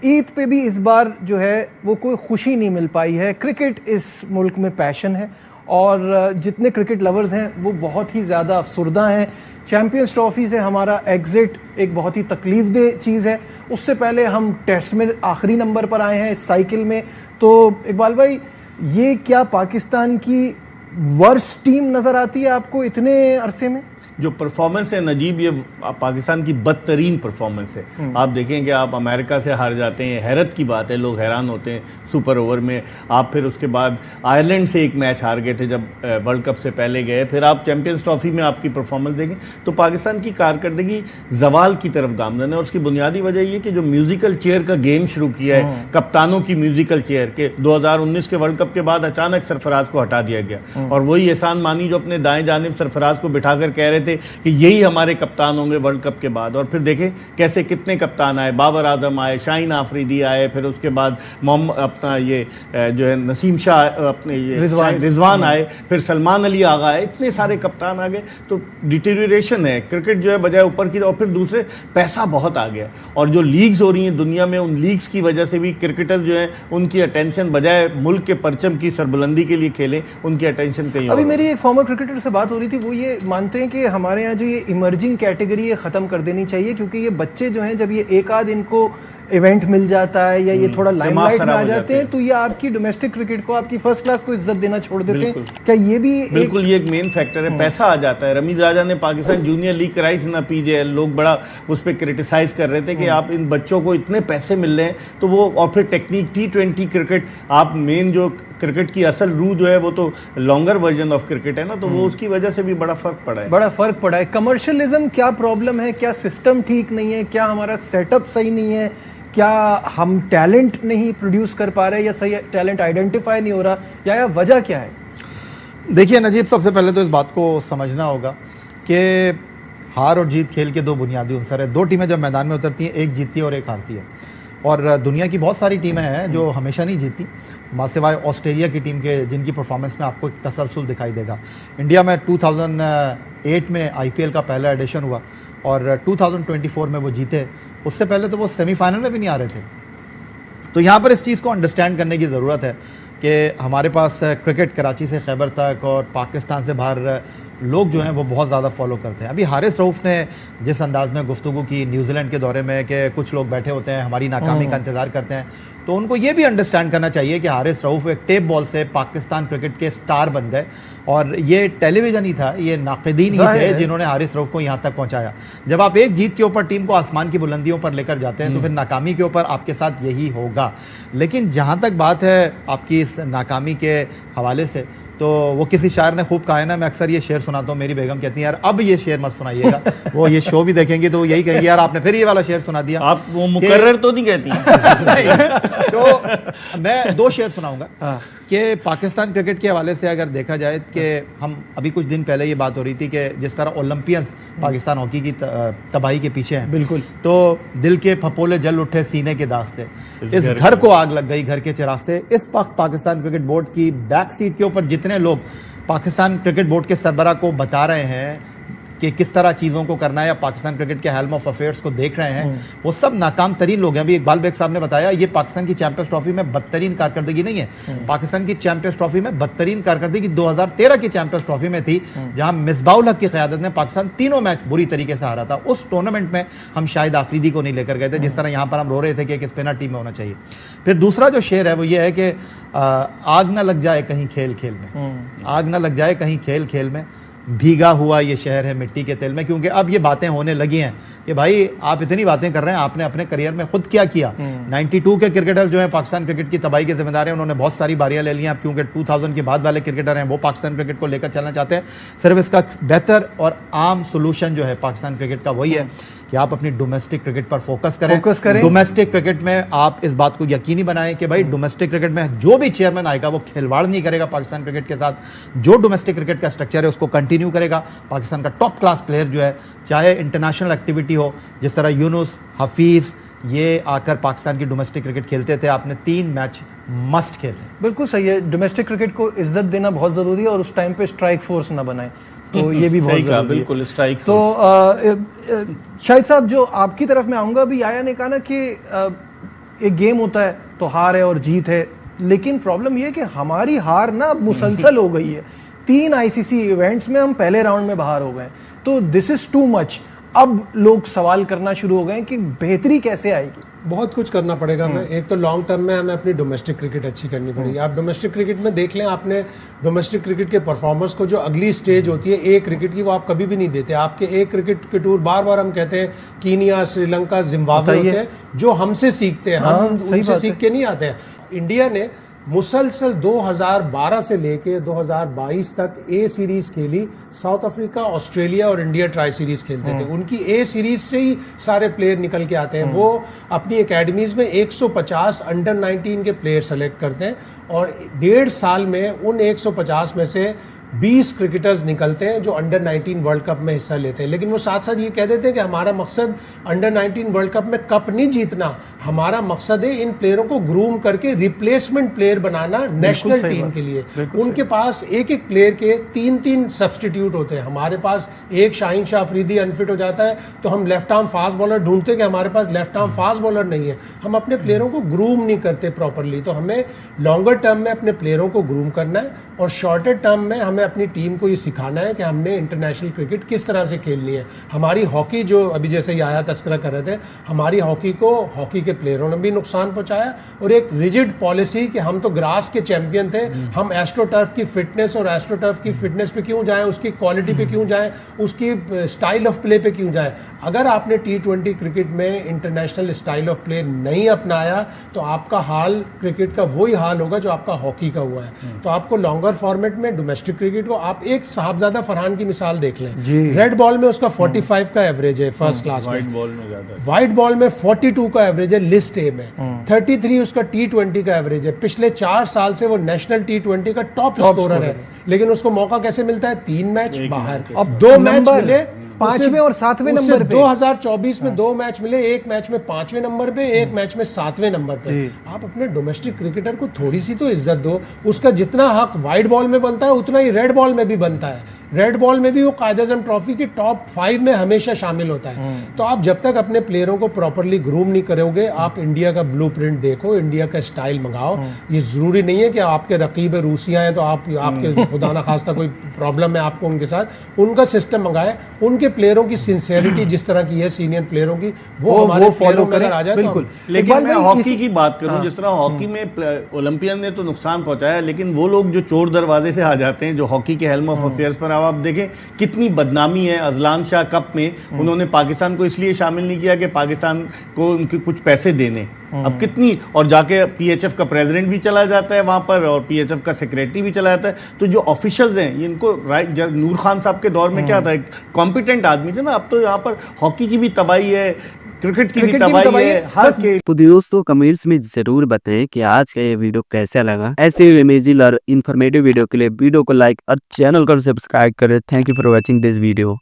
ईद पे भी इस बार जो है वो कोई खुशी नहीं मिल पाई है। क्रिकेट इस मुल्क में पैशन है और जितने क्रिकेट लवर्स हैं वो बहुत ही ज़्यादा अफसुर्दा हैं। चैम्पियंस ट्रॉफी से हमारा एग्ज़िट एक बहुत ही तकलीफ़देह चीज़ है। उससे पहले हम टेस्ट में आखिरी नंबर पर आए हैं इस साइकिल में। तो इकबाल भाई, ये क्या पाकिस्तान की वर्स्ट टीम नज़र आती है आपको इतने अरसे में? जो परफॉर्मेंस है नजीब, ये पाकिस्तान की बदतरीन परफॉर्मेंस है। आप देखें कि आप अमेरिका से हार जाते हैं, हैरत की बात है, लोग हैरान होते हैं सुपर ओवर में। आप फिर उसके बाद आयरलैंड से एक मैच हार गए थे जब वर्ल्ड कप से पहले गए, फिर आप चैंपियंस ट्रॉफी में आपकी परफॉर्मेंस देखें तो पाकिस्तान की कारकर्दगी जवाल की तरफ गामजन है। और उसकी बुनियादी वजह ये कि जो म्यूजिकल चेयर का गेम शुरू किया है, कप्तानों की म्यूजिकल चेयर के 2019 के वर्ल्ड कप के बाद अचानक सरफराज को हटा दिया गया और वही एहसान मानी जो अपने दाएं जानिब सरफराज को बिठाकर कह रहे थे कि यही हमारे कप्तान होंगे वर्ल्ड कप के बाद। और फिर देखें कैसे कितने कप्तान आए, बाबर आजम आए, शाहीन आफरीदी आए, फिर उसके बाद मोहम्मद अपना ये जो है नसीम शाह, अपने ये रिजवान आए, फिर सलमान अली आगा आए, इतने सारे कप्तान आ गए। तो डिटेरियोरेशन है क्रिकेट जो है बजाय ऊपर की। और फिर दूसरे पैसा बहुत आ गया और जो लीग्स हो रही हैं दुनिया में, उन लीग्स की वजह से भी क्रिकेटर्स जो है उनकी अटेंशन बजाय मुल्क के परचम की सरबुलंदी के लिए खेलें, उनकी अटेंशन कहीं। अभी मेरी एक फॉर्मर क्रिकेटर से बात हो रही थी, वो ये मानते हैं कि हमारे यहाँ जो ये इमर्जिंग कैटेगरी है ख़त्म कर देनी चाहिए, क्योंकि ये बच्चे जो हैं जब ये एक आध इनको इवेंट मिल जाता है या ये थोड़ा लाइमलाइट में आ जाते हैं तो ये आपकी डोमेस्टिक क्रिकेट को, आपकी फर्स्ट क्लास को इज्जत देना छोड़ देते हैं। क्या ये भी बिल्कुल ये एक मेन फैक्टर है, पैसा आ जाता है। रमीज राजा ने पाकिस्तान जूनियर लीग कराई थी ना, पीजेएल, लोग बड़ा उस पर क्रिटिसाइज कर रहे थे कि आप इन बच्चों को इतने पैसे मिल रहे हैं तो वो, और फिर टेक्निक T20 क्रिकेट, आप मेन जो क्रिकेट की असल रूह जो है वो तो लॉन्गर वर्जन ऑफ क्रिकेट है ना, तो वो उसकी वजह से भी बड़ा फर्क पड़ा है। बड़ा फर्क पड़ा है। कमर्शियलिज्म क्या प्रॉब्लम है? क्या सिस्टम ठीक नहीं है? क्या हमारा सेटअप सही नहीं है? क्या हम टैलेंट नहीं प्रोड्यूस कर पा रहे, या सही टैलेंट आइडेंटिफाई नहीं हो रहा, या वजह क्या है? देखिए नजीब, सबसे पहले तो इस बात को समझना होगा कि हार और जीत खेल के दो बुनियादी अंसर है। दो टीमें जब मैदान में उतरती हैं, एक जीतती है और एक हारती है। और दुनिया की बहुत सारी टीमें हैं जो हमेशा नहीं जीतती, सिवाय ऑस्ट्रेलिया की टीम के, जिनकी परफॉर्मेंस में आपको एक तसलसल दिखाई देगा। इंडिया में 2008 में IPL का पहला एडिशन हुआ और 2024 में वो जीते। उससे पहले तो वो सेमीफाइनल में भी नहीं आ रहे थे। तो यहाँ पर इस चीज़ को अंडरस्टैंड करने की ज़रूरत है कि हमारे पास क्रिकेट कराची से खैबर तक और पाकिस्तान से बाहर लोग जो हैं वो बहुत ज़्यादा फॉलो करते हैं। अभी हारिस रऊफ़ ने जिस अंदाज में गुफ्तगू की न्यूजीलैंड के दौरे में कि कुछ लोग बैठे होते हैं हमारी नाकामी का इंतज़ार करते हैं, तो उनको ये भी अंडरस्टैंड करना चाहिए कि हारिस रऊफ़ एक टेप बॉल से पाकिस्तान क्रिकेट के स्टार बन गए और ये टेलीविज़न ही था, ये नाक़िदीन ही थे जिन्होंने हारिस रऊफ़ को यहाँ तक पहुँचाया। जब आप एक जीत के ऊपर टीम को आसमान की बुलंदियों पर लेकर जाते हैं तो फिर नाकामी के ऊपर आपके साथ यही होगा। लेकिन जहाँ तक बात है आपकी इस नाकामी के हवाले से, तो वो किसी शायर ने खूब कहा है ना, मैं अक्सर ये शेर सुनाता हूँ, मेरी बेगम कहती है यार अब ये शेर मत सुनाइएगा। वो ये शो भी देखेंगी तो यही कहेंगे यार आपने फिर ये वाला शेर सुना दिया। आप वो मुकर्रर तो नहीं कहती? नहीं, तो मैं दो शेर सुनाऊंगा कि पाकिस्तान क्रिकेट के हवाले से अगर देखा जाए कि हम अभी कुछ दिन पहले ये बात हो रही थी कि जिस तरह ओलंपियंस पाकिस्तान हॉकी की तबाही के पीछे हैं, बिल्कुल, तो दिल के फपोले जल उठे सीने के दाग से, इस घर को आग लग गई घर के चिरास्ते। इस पाकिस्तान क्रिकेट बोर्ड की बैक सीट के ऊपर जितने लोग पाकिस्तान क्रिकेट बोर्ड के सरबरा को बता रहे हैं कि किस तरह चीज़ों को करना है या पाकिस्तान क्रिकेट के हेल्म ऑफ अफेयर्स को देख रहे हैं, वो सब नाकाम तरीन लोग हैं। अभी इकबाल बेग साहब ने बताया ये पाकिस्तान की चैंपियंस ट्रॉफी में बदतरीन कारकर्दगी नहीं है। पाकिस्तान की चैंपियंस ट्रॉफी में बदतरीन कारकर्दगी 2013 की चैंपियंस ट्रॉफी में थी, जहां मिसबाउल हक की क़यादत में पाकिस्तान तीनों मैच बुरी तरीके से हारा था। उस टूर्नामेंट में हम शाहिद आफरीदी को नहीं लेकर गए थे, जिस तरह यहाँ पर हम रो रहे थे कि एक स्पिनर टीम में होना चाहिए। फिर दूसरा जो शेर है वो ये है कि आग न लग जाए कहीं खेल खेल में, आग न लग जाए कहीं खेल खेल में, भीगा हुआ ये शहर है मिट्टी के तेल में। क्योंकि अब ये बातें होने लगी हैं कि भाई आप इतनी बातें कर रहे हैं, आपने अपने करियर में खुद क्या किया। 92 के क्रिकेटर्स जो हैं पाकिस्तान क्रिकेट की तबाही के जिम्मेदार हैं, उन्होंने बहुत सारी बारियां ले ली हैं। अब क्योंकि 2000 के बाद वाले क्रिकेटर हैं वो पाकिस्तान क्रिकेट को लेकर चलना चाहते हैं। सिर्फ इसका बेहतर और आम सोल्यूशन जो है पाकिस्तान क्रिकेट का वही है कि आप अपनी डोमेस्टिक क्रिकेट पर फोकस करें। डोमेस्टिक क्रिकेट में आप इस बात को यकीनी बनाएं कि भाई डोमेस्टिक क्रिकेट में जो भी चेयरमैन आएगा वो खिलवाड़ नहीं करेगा पाकिस्तान क्रिकेट के साथ। जो डोमेस्टिक क्रिकेट का स्ट्रक्चर है उसको कंटिन्यू करेगा। पाकिस्तान का टॉप क्लास प्लेयर जो है, चाहे इंटरनेशनल एक्टिविटी हो, जिस तरह यूनुस, हफीज, ये आकर पाकिस्तान की डोमेस्टिक क्रिकेट खेलते थे, आपने 3 मैच मस्ट खेले। बिल्कुल सही है, डोमेस्टिक क्रिकेट को इज्जत देना बहुत ज़रूरी है और उस टाइम पे स्ट्राइक फोर्स ना बनाए, तो ये भी बहुत ज़रूरी है। बिल्कुल स्ट्राइक। तो शाहिद साहब, जो आपकी तरफ मैं आऊँगा, अभी आया ने कहा ना कि एक गेम होता है तो हार है और जीत है, लेकिन प्रॉब्लम ये है कि हमारी हार ना मुसलसल हो गई है। 3 आईसीसी इवेंट्स में हम पहले राउंड में बाहर हो गए, तो दिस इज टू मच। अब लोग सवाल करना शुरू हो गए कि बेहतरी कैसे आएगी। बहुत कुछ करना पड़ेगा हमें। एक तो लॉन्ग टर्म में हमें अपनी डोमेस्टिक क्रिकेट अच्छी करनी पड़ेगी। आप डोमेस्टिक क्रिकेट में देख लें, आपने डोमेस्टिक क्रिकेट के परफॉर्मर्स को जो अगली स्टेज होती है ए क्रिकेट की, वो आप कभी भी नहीं देते। आपके ए क्रिकेट के टूर बार बार हम कहते हैं कीनिया, श्रीलंका, जिम्बाब्वे होते हैं जो हमसे सीखते हैं, हम उनसे सीख के नहीं आते हैं। इंडिया ने मुसलसल 2012 से लेके 2022 तक ए सीरीज खेली। साउथ अफ्रीका, ऑस्ट्रेलिया और इंडिया ट्राई सीरीज खेलते थे। उनकी ए सीरीज से ही सारे प्लेयर निकल के आते हैं। वो अपनी एकेडमीज में 150 अंडर 19 के प्लेयर सेलेक्ट करते हैं और 1.5 साल में उन 150 में से 20 क्रिकेटर्स निकलते हैं जो अंडर 19 वर्ल्ड कप में हिस्सा लेते हैं। लेकिन वो साथ साथ ये कह देते हैं कि हमारा मकसद अंडर 19 वर्ल्ड कप में कप नहीं जीतना, हमारा मकसद है इन प्लेयरों को ग्रूम करके रिप्लेसमेंट प्लेयर बनाना नेशनल टीम के लिए। उनके पास एक एक प्लेयर के 3-3 सब्सटीट्यूट होते हैं। हमारे पास एक शाहीन शाह अफरीदी अनफिट हो जाता है तो हम लेफ्ट आर्म फास्ट बॉलर ढूंढते हैं कि हमारे पास लेफ्ट आर्म फास्ट बॉलर नहीं है। हम अपने प्लेयरों को ग्रूम नहीं करते प्रॉपरली। तो हमें लॉन्गर टर्म में अपने प्लेयरों को ग्रूम करना है और शॉर्टर टर्म में हमें अपनी टीम को ये सिखाना है कि हमने इंटरनेशनल क्रिकेट किस तरह से खेलनी है। हमारी हॉकी, जो अभी जैसे ये आया तस्करा कर रहे थे, हमारी हॉकी को हॉकी के प्लेयरों ने भी नुकसान पहुंचाया और एक रिजिड पॉलिसी कि हम तो ग्रास के चैंपियन थे, हम एस्ट्रोटर्फ की फिटनेस और एस्ट्रोटर्फ की फिटनेस पे क्यों जाएं, उसकी क्वालिटी पे क्यों जाएं, उसकी स्टाइल ऑफ प्ले पे क्यों जाएं। अगर आपने T20 क्रिकेट में इंटरनेशनल स्टाइल ऑफ प्ले नहीं अपनाया तो आपका हाल क्रिकेट का वही हाल होगा जो आपका हॉकी का हुआ है। तो आपको लॉन्गर फॉर्मेट में डोमेस्टिक क्रिकेट को, आप एक साहबजादा फरहान की मिसाल देख लें। रेड बॉल में उसका 45 का एवरेज है फर्स्ट क्लास में, व्हाइट बॉल में 42 का एवरेज है लिस्ट ए में, 33 उसका T20 का एवरेज है। पिछले 4 साल से वो नेशनल T20 का टॉप स्कोरर है। लेकिन उसको मौका कैसे मिलता है? 3 मैच बाहर, अब 2 मैच मिले 5वें और 7वें नंबर पे। 2024 में 2 मैच मिले, एक मैच में 5वें नंबर पे, एक मैच में 7वें नंबर पे। आप अपने डोमेस्टिक क्रिकेटर को थोड़ी सी तो इज्जत दो। उसका जितना हक व्हाइट बॉल में बनता है उतना ही रेड बॉल में भी बनता है। रेड बॉल में भी वो कायद-ए-आज़म ट्रॉफी की टॉप 5 में हमेशा शामिल होता है। तो आप जब तक अपने प्लेयरों को प्रॉपरली ग्रूम नहीं करोगे, आप इंडिया का ब्लूप्रिंट देखो, इंडिया का स्टाइल मंगाओ। ये जरूरी नहीं है कि आपके रकीब रूसिया हैं तो आपके खुदा ना खास्ता कोई प्रॉब्लम है आपको उनके साथ, उनका सिस्टम मंगाए। उनके प्लेयरों की सिंसियरिटी जिस तरह की है सीनियर प्लेयरों की, वो फॉलो करें आ जाए। बिल्कुल। लेकिन मैं हॉकी की बात करूं, जिस तरह हॉकी में ओलंपियन ने तो नुकसान पहुंचाया, लेकिन वो लोग जो चोर दरवाजे से आ जाते हैं, जो हॉकी के हेल्म ऑफ अफेयर्स पर, आप देखें कितनी बदनामी है। अजलान शाह कप में उन्होंने पाकिस्तान को इसलिए शामिल नहीं किया कि पाकिस्तान को उनके कुछ पैसे देने। अब कितनी, और जाके पीएचएफ का प्रेसिडेंट भी चला जाता है वहां पर और पीएचएफ का सेक्रेटरी भी चला जाता है। तो जो ऑफिशियल्स हैं इनको राइट, नूर खान साहब के दौर में क्या था, एक कॉम्पिटेंट आदमी थे ना। अब तो यहाँ पर हॉकी की भी तबाही है, क्रिकेट की भी तबाही है, हर के। तो दोस्तों कमेंट्स में जरूर बताएं कि आज का ये वीडियो कैसा लगा। ऐसे अमेजिंग और इन्फॉर्मेटिव वीडियो के लिए वीडियो को लाइक और चैनल को सब्सक्राइब करें। Thank you for watching this video.